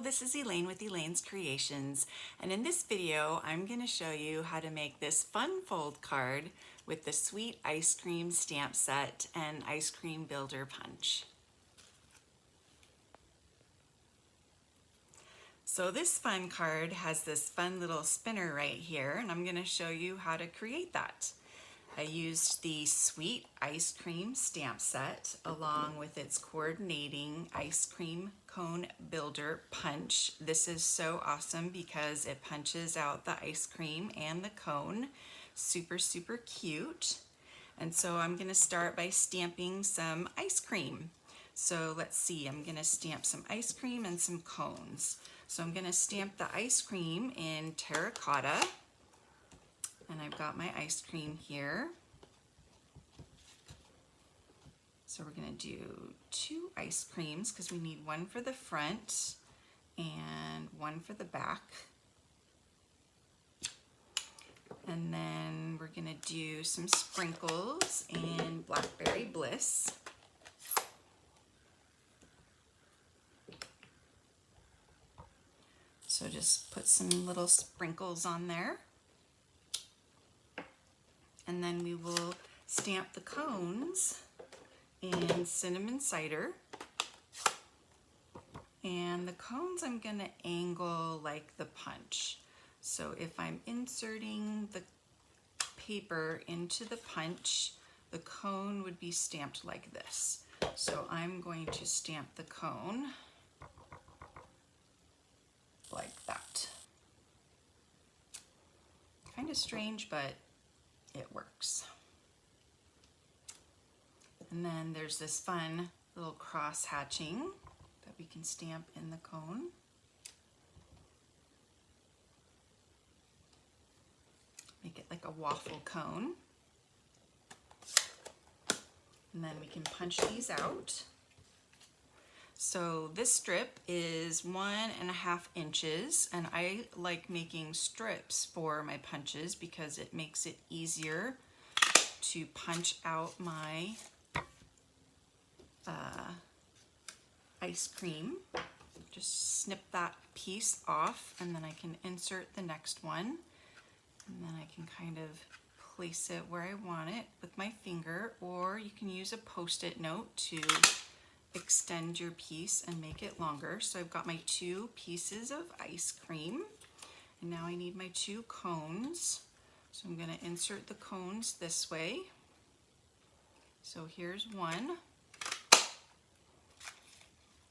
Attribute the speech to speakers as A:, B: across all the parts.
A: this is Elaine with Elaine's Creations, and in this video I'm going to show you how to make this fun fold card with the Sweet Ice Cream stamp set and Ice Cream Builder Punch. So this fun card has this fun little spinner right here, and I'm going to show you how to create that. I used the Sweet Ice Cream stamp set along with its coordinating ice cream cone builder punch. This is so awesome because it punches out the ice cream and the cone. Super, super cute. And so I'm going to start by stamping some ice cream. So let's see, I'm going to stamp some ice cream and some cones. So I'm going to stamp the ice cream in terracotta. And I've got my ice cream here. So we're going to do 2 ice creams because we need one for the front and one for the back. And then we're going to do some sprinkles in Blackberry Bliss. So just put some little sprinkles on there. And then we will stamp the cones in cinnamon cider. And the cones I'm going to angle like the punch. So if I'm inserting the paper into the punch, the cone would be stamped like this. So I'm going to stamp the cone like that. Kind of strange, but it works. And then there's this fun little cross hatching that we can stamp in the cone. Make it like a waffle cone. And then we can punch these out. So this strip is 1.5 inches, and I like making strips for my punches because it makes it easier to punch out my ice cream. Just snip that piece off and then I can insert the next one, and then I can kind of place it where I want it with my finger, or you can use a post-it note to extend your piece and make it longer. So I've got my 2 pieces of ice cream, and now I need my 2 cones. So I'm going to insert the cones this way. So here's one,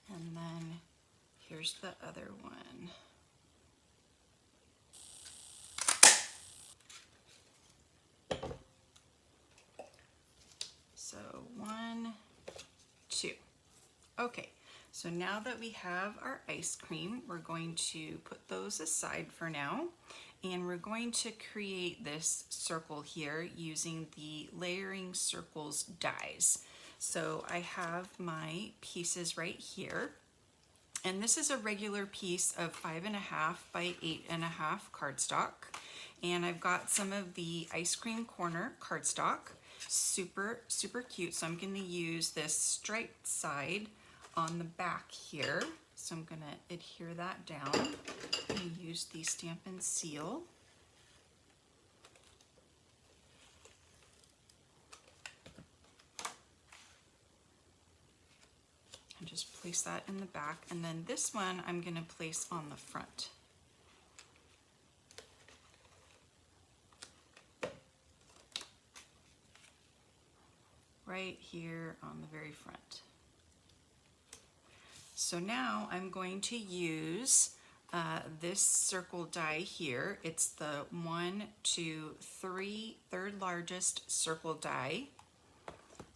A: and then here's the other one. So 1, 2. Okay, so now that we have our ice cream, we're going to put those aside for now, and we're going to create this circle here using the Layering Circles dies. So I have my pieces right here, and this is a regular piece of 5.5 by 8.5 cardstock, and I've got some of the Ice Cream Corner cardstock. Super, super cute. So I'm going to use this striped side on the back here. So I'm going to adhere that down and use the Stampin' Seal. And just place that in the back. And then this one I'm going to place on the front. Right here on the very front. So now I'm going to use this circle die here. It's the 1, 2, 3, third largest circle die.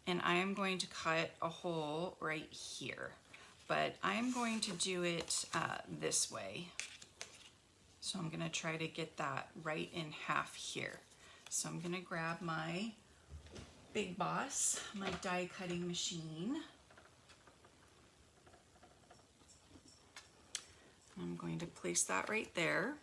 A: And I am going to cut a hole right here. But I'm going to do it this way. So I'm going to try to get that right in half here. So I'm going to grab my Big Boss, my die cutting machine. I'm going to place that right there.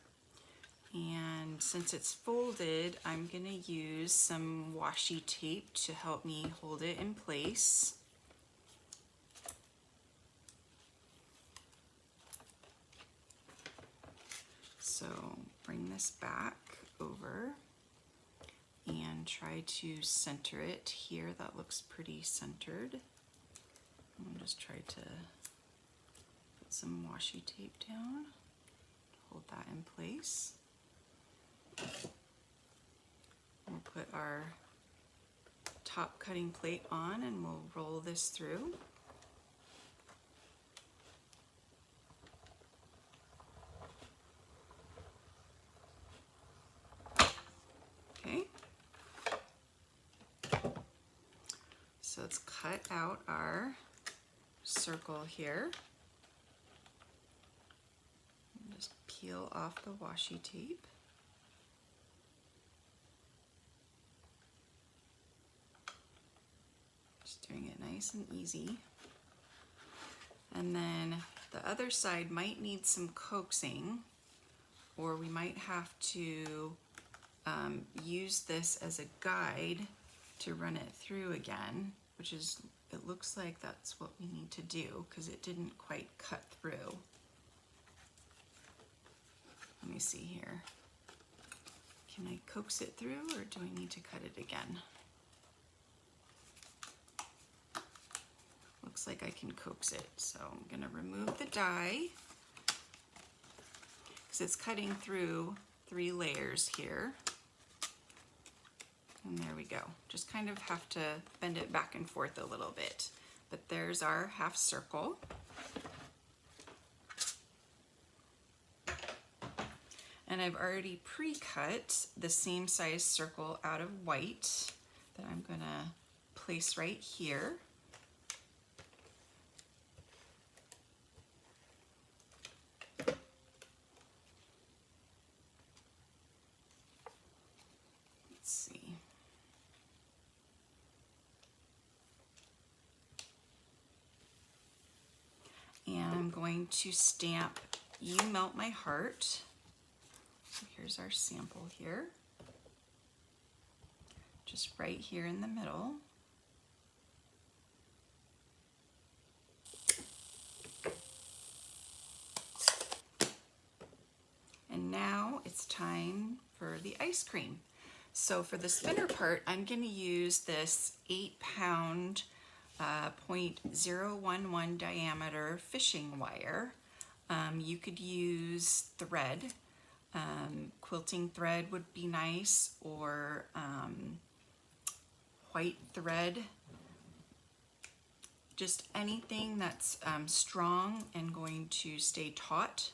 A: And since it's folded, I'm going to use some washi tape to help me hold it in place. So bring this back over and try to center it here. That looks pretty centered. I'll just try to put some washi tape down, hold that in place. We'll put our top cutting plate on and we'll roll this through. Okay. So let's cut out our circle here. Just peel off the washi tape. Just doing it nice and easy. And then the other side might need some coaxing, or we might have to use this as a guide to run it through again, which is, it looks like that's what we need to do because it didn't quite cut through. Let me see here. Can I coax it through or do I need to cut it again? Looks like I can coax it. So I'm gonna remove the die because it's cutting through 3 layers here. And there we go. Just kind of have to bend it back and forth a little bit. But there's our half circle. And I've already pre-cut the same size circle out of white that I'm gonna place right here. Let's see. And I'm going to stamp "You Melt My Heart." So here's our sample here. Just right here in the middle. And now it's time for the ice cream. So for the spinner part, I'm going to use this 8-pound 0.011 diameter fishing wire. You could use thread. Quilting thread would be nice, or white thread. Just anything that's strong and going to stay taut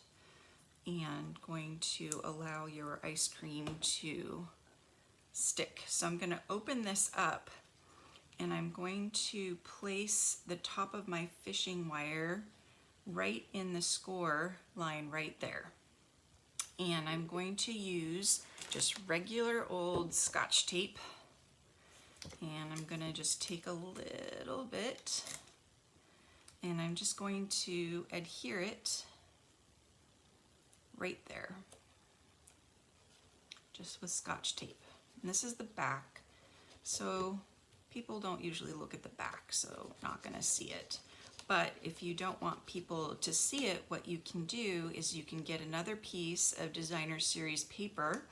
A: and going to allow your ice cream to stick. So I'm going to open this up and I'm going to place the top of my fishing wire right in the score line right there. And I'm going to use just regular old Scotch tape, and I'm going to just take a little bit and I'm just going to adhere it right there, just with Scotch tape. And this is the back, so people don't usually look at the back, so not going to see it. But if you don't want people to see it, what you can do is you can get another piece of designer series paper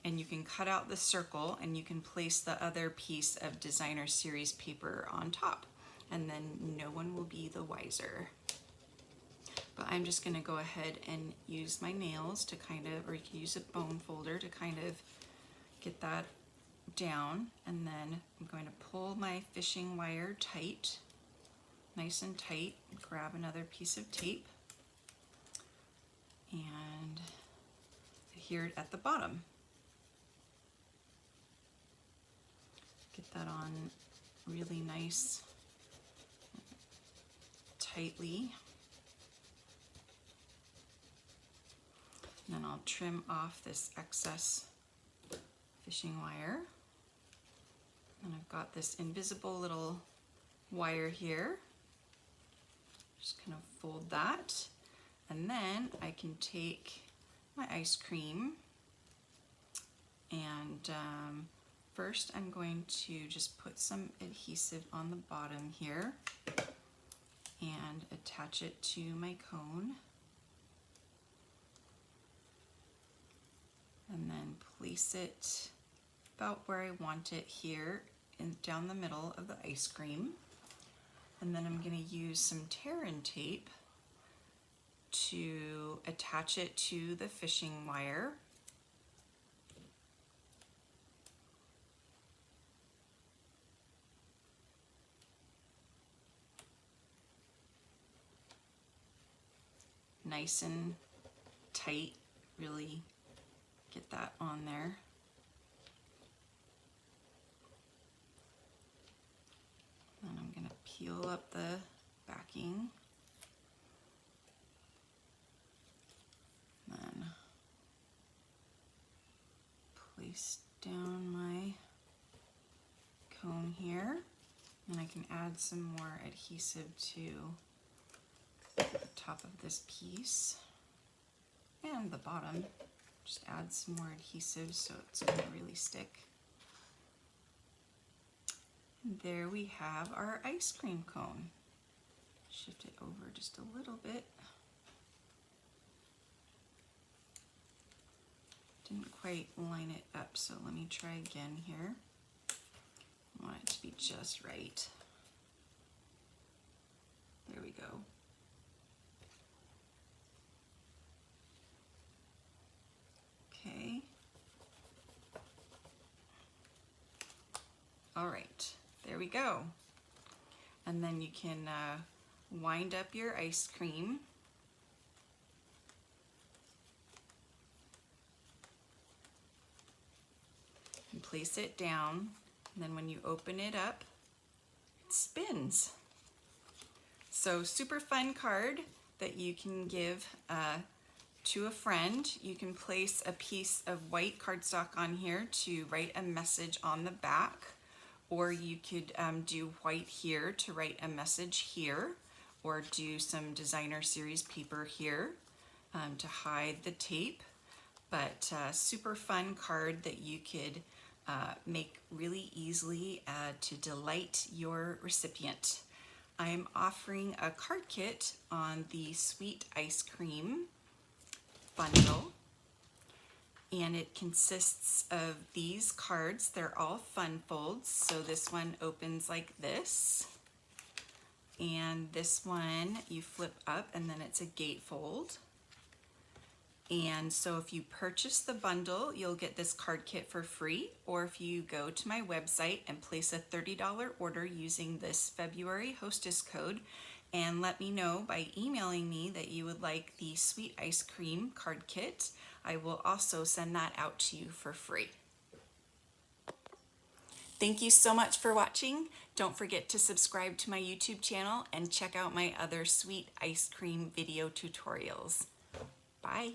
A: and you can cut out the circle and you can place the other piece of designer series paper on top, and then no one will be the wiser. But I'm just going to go ahead and use my nails to kind of, or you can use a bone folder to kind of get that down, and then I'm going to pull my fishing wire tight, nice and tight. Grab another piece of tape and adhere it at the bottom. Get that on really nice, tightly. And then I'll trim off this excess fishing wire. And I've got this invisible little wire here. Just kind of fold that. And then I can take my ice cream and first I'm going to just put some adhesive on the bottom here and attach it to my cone. and then place it about where I want it here down the middle of the ice cream. And then I'm going to use some tear-in tape to attach it to the fishing wire. Nice and tight, really get that on there. And I'm going to peel up the backing. Then place down my cone here, and I can add some more adhesive to the top of this piece and the bottom. Just add some more adhesive so it's going to really stick. And there we have our ice cream cone. Shift it over just a little bit. Didn't quite line it up, so let me try again here. I want it to be just right. There we go. Okay. All right, there we go. And then you can wind up your ice cream. And place it down, and then when you open it up, it spins. So super fun card that you can give to a friend. You can place a piece of white cardstock on here to write a message on the back, or you could do white here to write a message here, or do some designer series paper here to hide the tape. But super fun card that you could make really easily to delight your recipient. I'm offering a card kit on the Sweet Ice Cream bundle, and it consists of these cards. They're all fun folds, so this one opens like this, and this one you flip up and then it's a gatefold. And so if you purchase the bundle, you'll get this card kit for free, or if you go to my website and place a $30 order using this February hostess code and let me know by emailing me that you would like the Sweet Ice Cream card kit, I will also send that out to you for free. Thank you so much for watching. Don't forget to subscribe to my YouTube channel and check out my other sweet ice cream video tutorials. Bye.